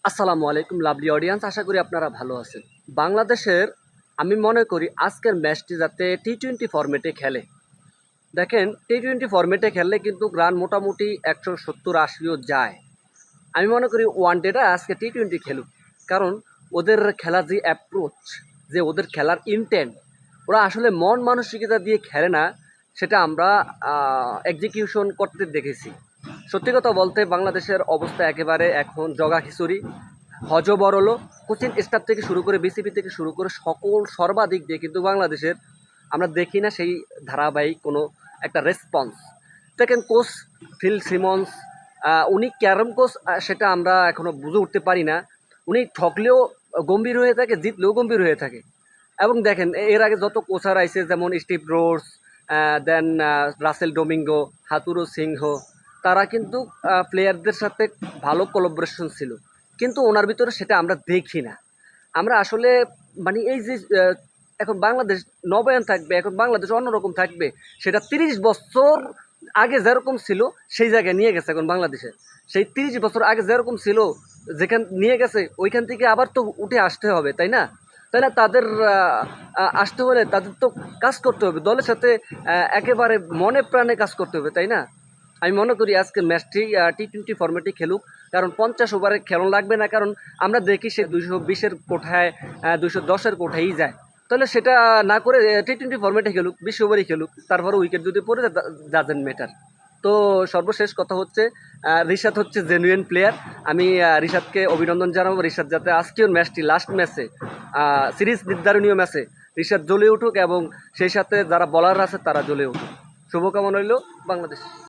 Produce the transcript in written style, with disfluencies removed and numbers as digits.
আসসালামু আলাইকুম lovely audience, আশা করি আপনারা ভালো আছেন। বাংলাদেশের আমি মনে করি আজকের ম্যাচটি যাতে টি-20 ফরম্যাটে খেলে। দেখেন টি-20 ফরম্যাটে খেললে কিন্তু রান মোটামুটি 170-80ও যায়। আমি মনে করি ওয়ানডেটা আজকে টি-20 খেলুক, কারণ ওদের খেলার যে অ্যাপ্রোচ, যে ওদের খেলার ইনটেন্ট, ওরা আসলে মন মানসিকতা দিয়ে খেলে না, সেটা আমরা এক্সিকিউশন করতে দেখেছি। সত্যি কথা বলতে বাংলাদেশের অবস্থা একেবারে এখন জগা খিচুড়ি, হযবরল। কোচিং স্টাফ থেকে শুরু করে বিসিবি থেকে শুরু করে সকল সর্বাদিক দিয়ে কিন্তু বাংলাদেশের আমরা দেখি না সেই ধারাবাহিক কোনো একটা রেসপন্স। দেখেন কোচ ফিল সিমন্স, উনি ক্যারম কোচ, সেটা আমরা এখনও বুঝে উঠতে পারি না। উনি ঠকলেও গম্ভীর হয়ে থাকে, জিতলেও গম্ভীর হয়ে থাকে। এবং দেখেন এর আগে যত কোচার আইছে, যেমন স্টিভ রোডস, দেন রাসেল ডোমিঙ্গো, হাতুরু সিংহ, তারা কিন্তু প্লেয়ারদের সাথে ভালো কোলাবোরেশন ছিল, কিন্তু ওনার ভিতরে সেটা আমরা দেখি না। আমরা আসলে মানে এই যে এখন বাংলাদেশ নবায়ন থাকবে, এখন বাংলাদেশ অন্যরকম থাকবে, সেটা 30 বছর আগে যেরকম ছিল সেই জায়গায় নিয়ে গেছে এখন বাংলাদেশে। সেই 30 বছর আগে যেরকম ছিল, যেখান নিয়ে গেছে ওইখান থেকে আবার তো উঠে আসতে হবে, তাই না? তাই না? তাদের আসতে হলে তাদের তো কাজ করতে হবে, দলের সাথে একেবারে মনে প্রাণে কাজ করতে হবে, তাই না? আমি মনে করি আজকে ম্যাচটি টি-20 ফরম্যাটে খেলুক, কারণ 50 ওভারে খেলন লাগবে না, কারণ আমরা দেখি সে 220-এর কোঠায় 210-এর কোঠায়ই যায়। তাহলে সেটা না করে টি-20 ফরম্যাটে খেলুক, 20 ওভারই খেলুক, তারপরে উইকেট যদি পড়ে ডাজেন্ট ম্যাটার। তো সর্বশেষ কথা হচ্ছে, রিশাদ হচ্ছে জেনুইন প্লেয়ার। আমি রিশাদকে অভিনন্দন জানাবো। রিশাদ যাতে আজকের ম্যাচটি লাস্ট ম্যাচে, সিরিজ নির্ধারণীয় ম্যাচে রিশাদ জ্বলে উঠুক, এবং সেই সাথে যারা বলার আছে তারা জ্বলে উঠুক। শুভকামনা রইল বাংলাদেশ।